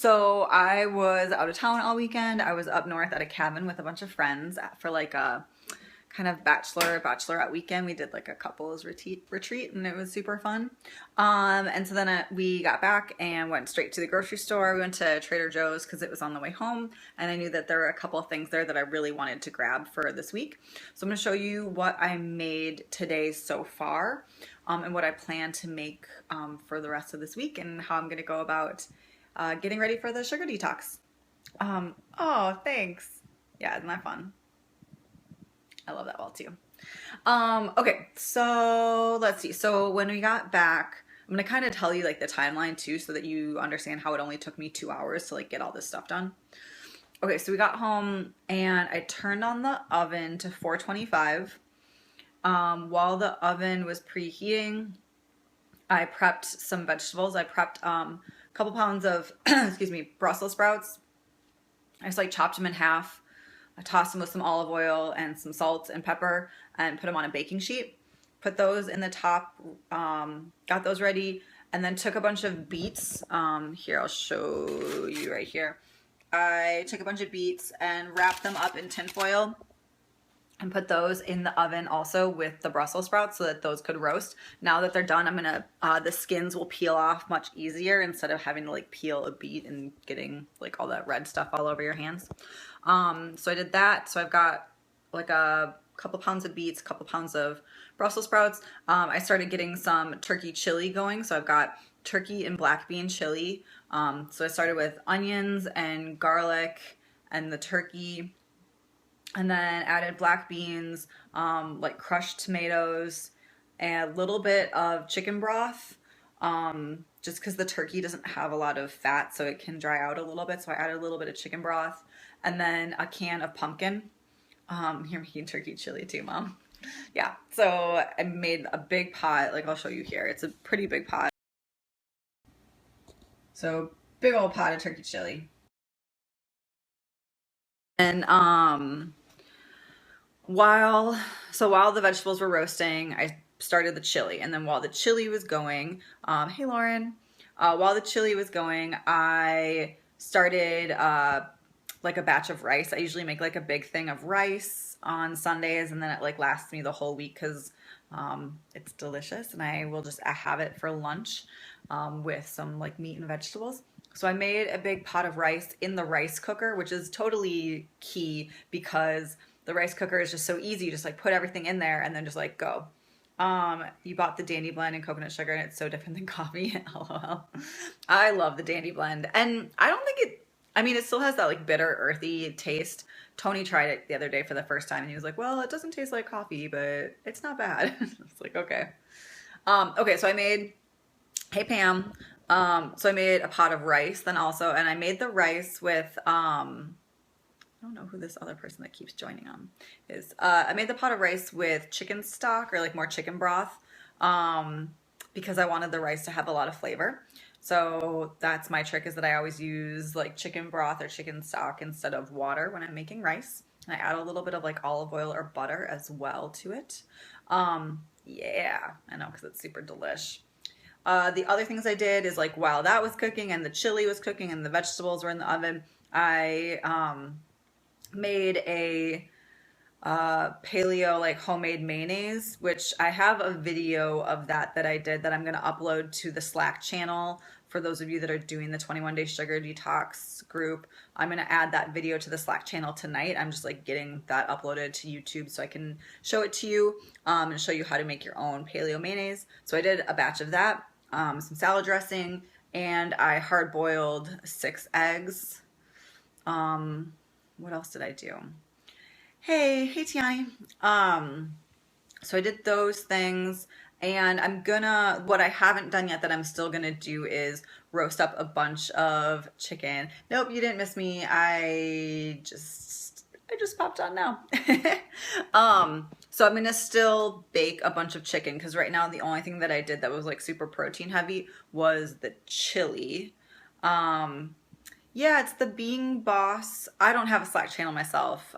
So I was out of town all weekend. I was up north at a cabin with a bunch of friends for like a kind of bachelorette weekend. We did like a couples retreat and it was super fun. And so then we got back and went straight to the grocery store. We went to Trader Joe's because it was on the way home, and I knew that there were a couple of things there that I really wanted to grab for this week. So I'm going to show you what I made today so far, and what I plan to make for the rest of this week, and how I'm going to go about getting ready for the sugar detox. Oh, thanks. Yeah, isn't that fun? I love that ball too. Okay, so let's see. So when we got back, I'm gonna kind of tell you like the timeline too, so that you understand how it only took me 2 hours to like get all this stuff done. Okay, so we got home and I turned on the oven to 425. While the oven was preheating, I prepped some vegetables. I prepped a couple pounds of, excuse me, Brussels sprouts. I just like chopped them in half. I tossed them with some olive oil and some salt and pepper and put them on a baking sheet. Put those in the top, got those ready, and then took a bunch of beets. Here, I'll show you right here. I took a bunch of beets and wrapped them up in tin foil and put those in the oven also with the Brussels sprouts so that those could roast. Now that they're done, I'm gonna, the skins will peel off much easier instead of having to like peel a beet and getting like all that red stuff all over your hands. So I did that. So I've got like a couple pounds of beets, a couple pounds of Brussels sprouts. I started getting some turkey chili going. So I've got turkey and black bean chili. So I started with onions and garlic and the turkey, and then added black beans, like crushed tomatoes, and a little bit of chicken broth, just because the turkey doesn't have a lot of fat, so it can dry out a little bit. So I added a little bit of chicken broth, and then a can of pumpkin. You're making turkey chili too, Mom. Yeah, so I made a big pot, like I'll show you here. It's a pretty big pot. So big old pot of turkey chili. And while the vegetables were roasting, I started the chili, and then while the chili was going, hey Lauren, while the chili was going, I started like a batch of rice. I usually make like a big thing of rice on Sundays, and then it like lasts me the whole week because it's delicious, and I will just have it for lunch with some like meat and vegetables. So I made a big pot of rice in the rice cooker, which is totally key because the rice cooker is just so easy. You just like put everything in there and then just like go. You bought the Dandy Blend and coconut sugar, and it's so different than coffee. LOL. I love the Dandy Blend, and I don't think it, I mean, it still has that like bitter, earthy taste. Tony tried it the other day for the first time, and he was like, well, it doesn't taste like coffee, but it's not bad. It's like, okay. Okay, so I made, hey Pam, so I made a pot of rice then also, and I made the rice with, I don't know who this other person that keeps joining on is. I made the pot of rice with chicken stock, or like more chicken broth, because I wanted the rice to have a lot of flavor. So that's my trick, is that I always use like chicken broth or chicken stock instead of water when I'm making rice. And I add a little bit of like olive oil or butter as well to it. Yeah, I know, because it's super delish. The other things I did is like while that was cooking and the chili was cooking and the vegetables were in the oven, I made a paleo like homemade mayonnaise, which I have a video of that I did that I'm going to upload to the Slack channel for those of you that are doing the 21-day sugar detox group. I'm going to add that video to the Slack channel tonight. I'm just like getting that uploaded to YouTube so I can show it to you, and show you how to make your own paleo mayonnaise. So I did a batch of that, some salad dressing, and I hard boiled 6 eggs. What else did I do? Hey Tiani. So I did those things, and what I haven't done yet that I'm still gonna do is roast up a bunch of chicken. Nope, you didn't miss me. I just popped on now. So I'm gonna still bake a bunch of chicken, because right now the only thing that I did that was like super protein heavy was the chili. Yeah, it's the Being Boss. I don't have a Slack channel myself.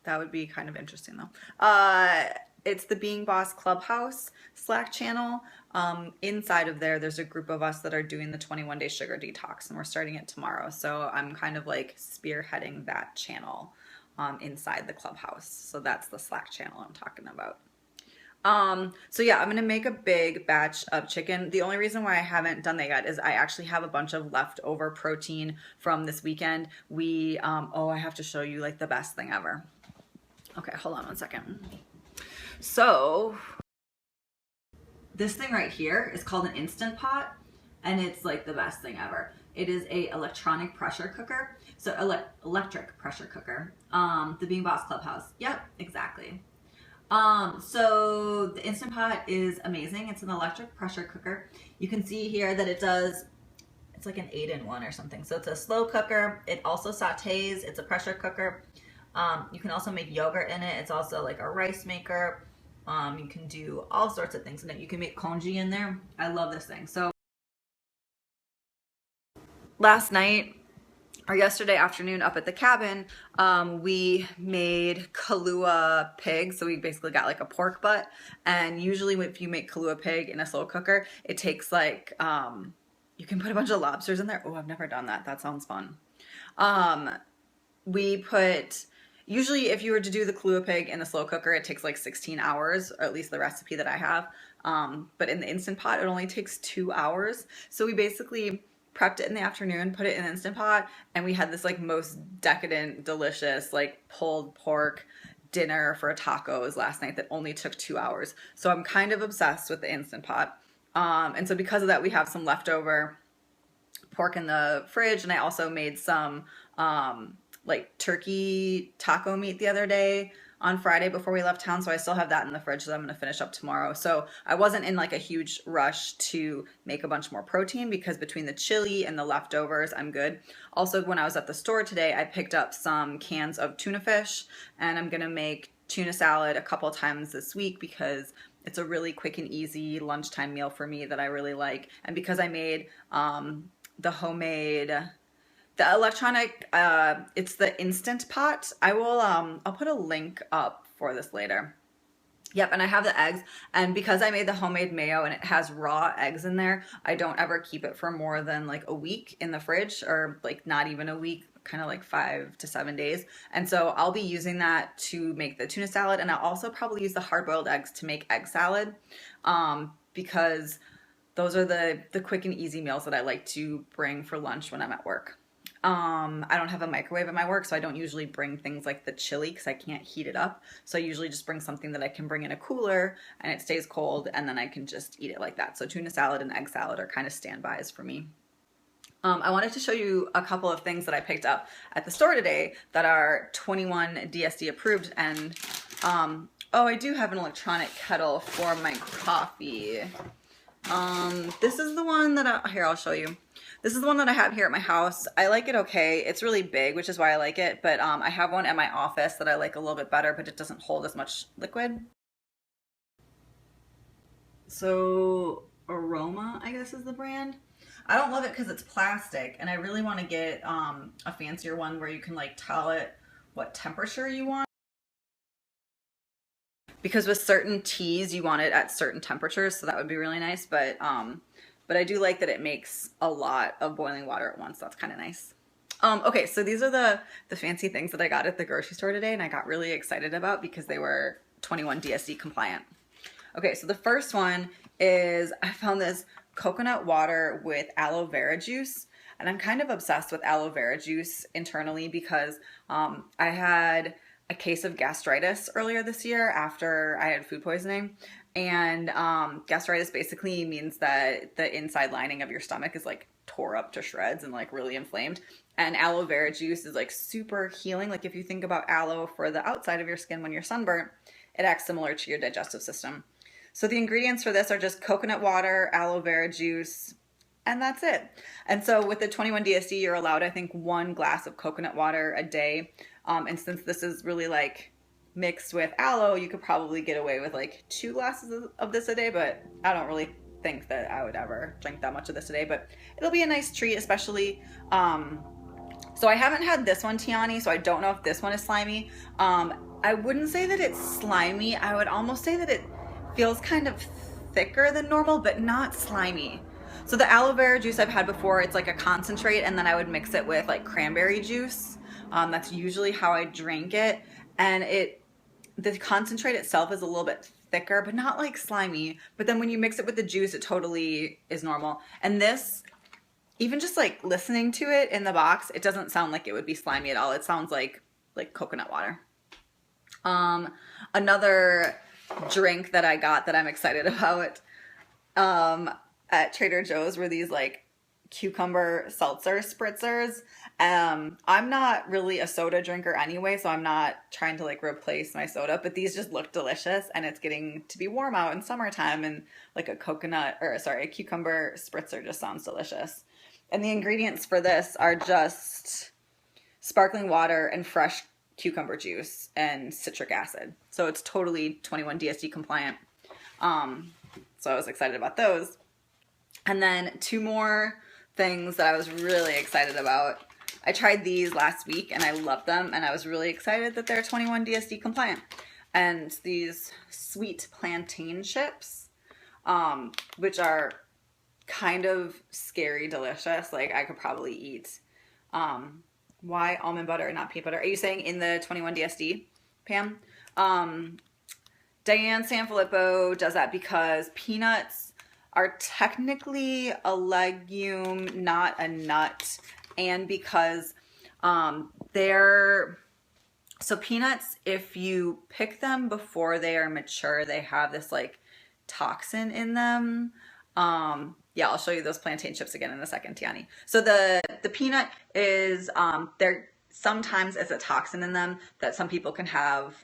That would be kind of interesting though. It's the Being Boss Clubhouse Slack channel. Inside of there, there's a group of us that are doing the 21-day sugar detox, and we're starting it tomorrow. So I'm kind of like spearheading that channel inside the Clubhouse. So that's the Slack channel I'm talking about. So yeah, I'm gonna make a big batch of chicken. The only reason why I haven't done that yet is I actually have a bunch of leftover protein from this weekend. Oh, I have to show you like the best thing ever. Okay, hold on one second. So this thing right here is called an Instant Pot, and it's like the best thing ever. It is a electronic pressure cooker. So electric pressure cooker. The Being Boss Clubhouse. Yep, exactly. So the Instant Pot is amazing. It's an electric pressure cooker. You can see here that it's like an 8-in-1 or something. So it's a slow cooker. It also sautés. It's a pressure cooker. You can also make yogurt in it. It's also like a rice maker. You can do all sorts of things in it. You can make congee in there. I love this thing. So last night or yesterday afternoon up at the cabin, we made Kahlua pig. So we basically got like a pork butt. And usually if you make Kahlua pig in a slow cooker, it takes like, you can put a bunch of lobsters in there. Oh, I've never done that. That sounds fun. Usually if you were to do the Kahlua pig in the slow cooker, it takes like 16 hours, or at least the recipe that I have. But in the Instant Pot, it only takes 2 hours. So we basically prepped it in the afternoon, put it in the Instant Pot, and we had this like most decadent, delicious, like pulled pork dinner for tacos last night that only took 2 hours. So I'm kind of obsessed with the Instant Pot. And so because of that, we have some leftover pork in the fridge, and I also made some like turkey taco meat the other day on Friday before we left town, so I still have that in the fridge that I'm going to finish up tomorrow. So I wasn't in like a huge rush to make a bunch more protein because between the chili and the leftovers, I'm good. Also, when I was at the store today, I picked up some cans of tuna fish, and I'm going to make tuna salad a couple times this week because it's a really quick and easy lunchtime meal for me that I really like. And because I made the homemade, the electronic, it's the Instant Pot. I'll put a link up for this later. Yep, and I have the eggs, and because I made the homemade mayo and it has raw eggs in there, I don't ever keep it for more than like a week in the fridge, or like not even a week, kind of like 5 to 7 days. And so I'll be using that to make the tuna salad, and I'll also probably use the hard-boiled eggs to make egg salad, because those are the quick and easy meals that I like to bring for lunch when I'm at work. I don't have a microwave at my work, so I don't usually bring things like the chili because I can't heat it up. So I usually just bring something that I can bring in a cooler and it stays cold, and then I can just eat it like that. So tuna salad and egg salad are kind of standbys for me. I wanted to show you a couple of things that I picked up at the store today that are 21 DSD approved. And oh, I do have an electronic kettle for my coffee. This is the one that here, I'll show you. This is the one that I have here at my house. I like it okay. It's really big, which is why I like it, but I have one at my office that I like a little bit better, but it doesn't hold as much liquid. So Aroma, I guess, is the brand. I don't love it because it's plastic, and I really want to get a fancier one where you can like tell it what temperature you want. Because with certain teas, you want it at certain temperatures, so that would be really nice. But I do like that it makes a lot of boiling water at once. That's kind of nice. Okay, so these are the fancy things that I got at the grocery store today, and I got really excited about because they were 21 DSD compliant. Okay, so the first one is I found this coconut water with aloe vera juice, and I'm kind of obsessed with aloe vera juice internally because I had a case of gastritis earlier this year after I had food poisoning. And gastritis basically means that the inside lining of your stomach is like tore up to shreds and like really inflamed. And aloe vera juice is like super healing. Like if you think about aloe for the outside of your skin when you're sunburnt, it acts similar to your digestive system. So the ingredients for this are just coconut water, aloe vera juice, and that's it. And so with the 21 DSD, you're allowed, I think, 1 glass of coconut water a day. And since this is really like mixed with aloe, you could probably get away with like 2 glasses of this a day, but I don't really think that I would ever drink that much of this a day, but it'll be a nice treat, especially, so I haven't had this one, Tiani, so I don't know if this one is slimy. I wouldn't say that it's slimy. I would almost say that it feels kind of thicker than normal, but not slimy. So the aloe vera juice I've had before, it's like a concentrate, and then I would mix it with like cranberry juice. That's usually how I drink it, and the concentrate itself is a little bit thicker, but not like slimy. But then when you mix it with the juice, it totally is normal. And this, even just like listening to it in the box, it doesn't sound like it would be slimy at all. It sounds like coconut water. Another drink that I got that I'm excited about at Trader Joe's were these like cucumber seltzer spritzers. I'm not really a soda drinker anyway, so I'm not trying to like replace my soda, but these just look delicious, and it's getting to be warm out in summertime, and like a cucumber spritzer just sounds delicious. And the ingredients for this are just sparkling water and fresh cucumber juice and citric acid. So it's totally 21 DSD compliant. So I was excited about those. And then two more things that I was really excited about. I tried these last week and I loved them, and I was really excited that they're 21 DSD compliant. And these sweet plantain chips, which are kind of scary delicious. Like I could probably eat why almond butter and not peanut butter? Are you saying in the 21 DSD, Pam? Diane Sanfilippo does that because peanuts are technically a legume, not a nut, and because so peanuts, if you pick them before they are mature, they have this like toxin in them. Yeah, I'll show you those plantain chips again in a second, Tiani. So the peanut is, there sometimes is a toxin in them that some people can have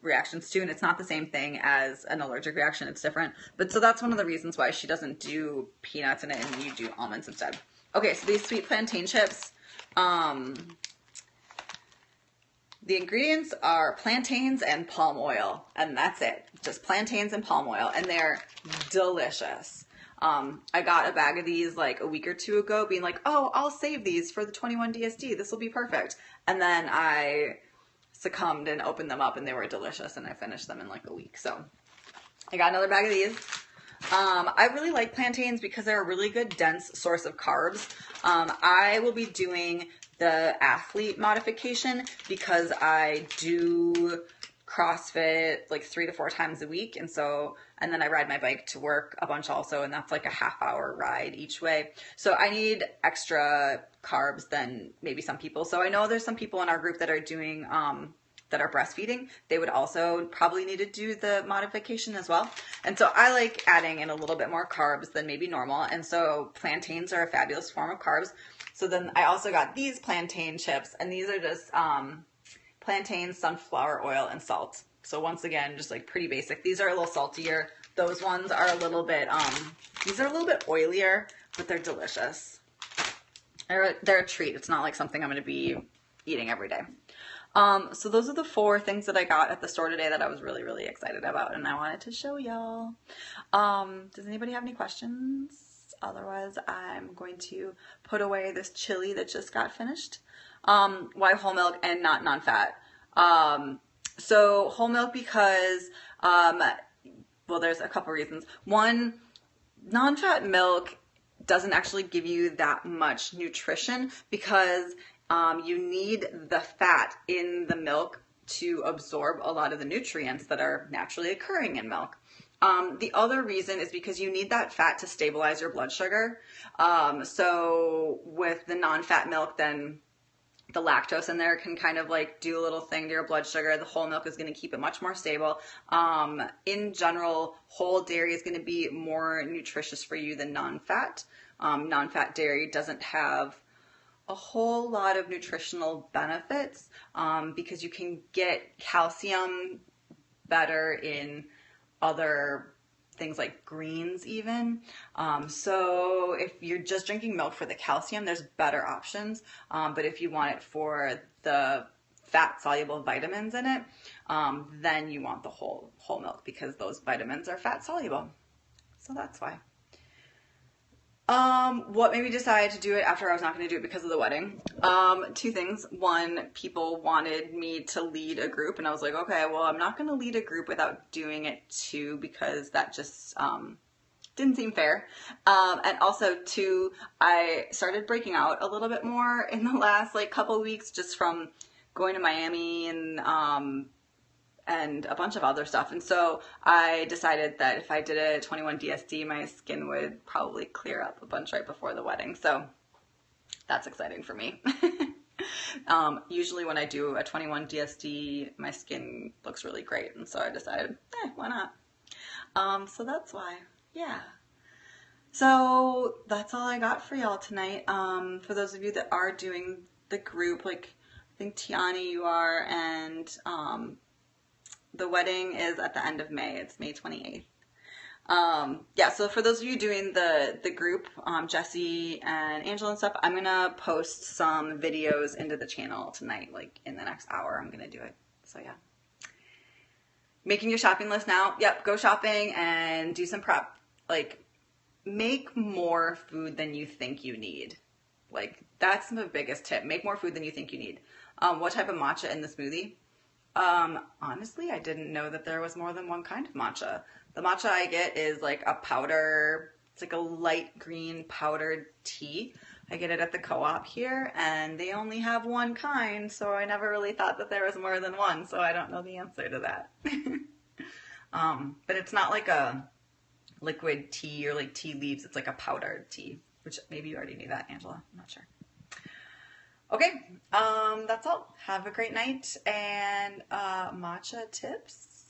reactions to, and it's not the same thing as an allergic reaction, it's different. But so that's one of the reasons why she doesn't do peanuts in it and you do almonds instead. Okay, so these sweet plantain chips, the ingredients are plantains and palm oil, and that's it. Just plantains and palm oil, and they're delicious. I got a bag of these like a week or two ago being like, oh, I'll save these for the 21 DSD. This will be perfect. And then I succumbed and opened them up and they were delicious, and I finished them in like a week. So I got another bag of these. I really like plantains because they're a really good dense source of carbs. I will be doing the athlete modification because I do CrossFit like 3 to 4 times a week, and then I ride my bike to work a bunch also, and that's like a half-hour ride each way. So I need extra carbs than maybe some people. So I know there's some people in our group that are doing that are breastfeeding. They would also probably need to do the modification as well. And so I like adding in a little bit more carbs than maybe normal, and so plantains are a fabulous form of carbs. So then I also got these plantain chips, and these are just plantains, sunflower oil, and salt. So once again, just like pretty basic. These are a little saltier. Those ones are a little bit, these are a little bit oilier, but they're delicious. They're a treat. It's not like something I'm going to be eating every day. So those are the 4 things that I got at the store today that I was really, really excited about, and I wanted to show y'all. Does anybody have any questions? Otherwise, I'm going to put away this chili that just got finished. Why whole milk and not non-fat? So whole milk because, well, there's a couple reasons. One, non-fat milk doesn't actually give you that much nutrition because you need the fat in the milk to absorb a lot of the nutrients that are naturally occurring in milk. The other reason is because you need that fat to stabilize your blood sugar. So with the non-fat milk, then the lactose in there can kind of like do a little thing to your blood sugar. The whole milk is going to keep it much more stable. In general, whole dairy is going to be more nutritious for you than non-fat. Non-fat dairy doesn't have a whole lot of nutritional benefits because you can get calcium better in other things like greens even. So if you're just drinking milk for the calcium, there's better options. But if you want it for the fat soluble vitamins in it, then you want the whole milk because those vitamins are fat soluble. So that's why. What made me decide to do it after I was not going to do it because of the wedding? Two things. One, people wanted me to lead a group, and I was like, okay, well, I'm not going to lead a group without doing it too, because that just didn't seem fair. And also, two, I started breaking out a little bit more in the last like couple weeks, just from going to Miami and a bunch of other stuff. And so I decided that if I did a 21 DSD, my skin would probably clear up a bunch right before the wedding. So that's exciting for me. Usually when I do a 21 DSD, my skin looks really great. And so I decided, why not? So that's why, yeah. So that's all I got for y'all tonight. For those of you that are doing the group, like I think Tiani, you are, and the wedding is at the end of May. It's May 28th. Yeah, so for those of you doing the group, Jesse and Angela and stuff, I'm going to post some videos into the channel tonight, like in the next hour. I'm going to do it. So yeah. Making your shopping list now. Yep, go shopping and do some prep. Like, make more food than you think you need. Like, that's the biggest tip. Make more food than you think you need. What type of matcha in the smoothie? Honestly, I didn't know that there was more than one kind of matcha. The matcha I get is like a powder, it's like a light green powdered tea. I get it at the co-op here, and they only have one kind, so I never really thought that there was more than one, so I don't know the answer to that. But it's not like a liquid tea or like tea leaves, it's like a powdered tea, which maybe you already knew that, Angela. I'm not sure. Okay, that's all. Have a great night. And matcha tips?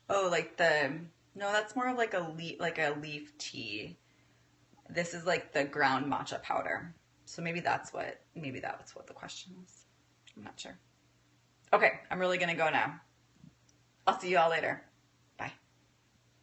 Oh, like no, that's more of like a leaf tea. This is like the ground matcha powder. So maybe that's what the question was. I'm not sure. Okay, I'm really gonna go now. I'll see you all later.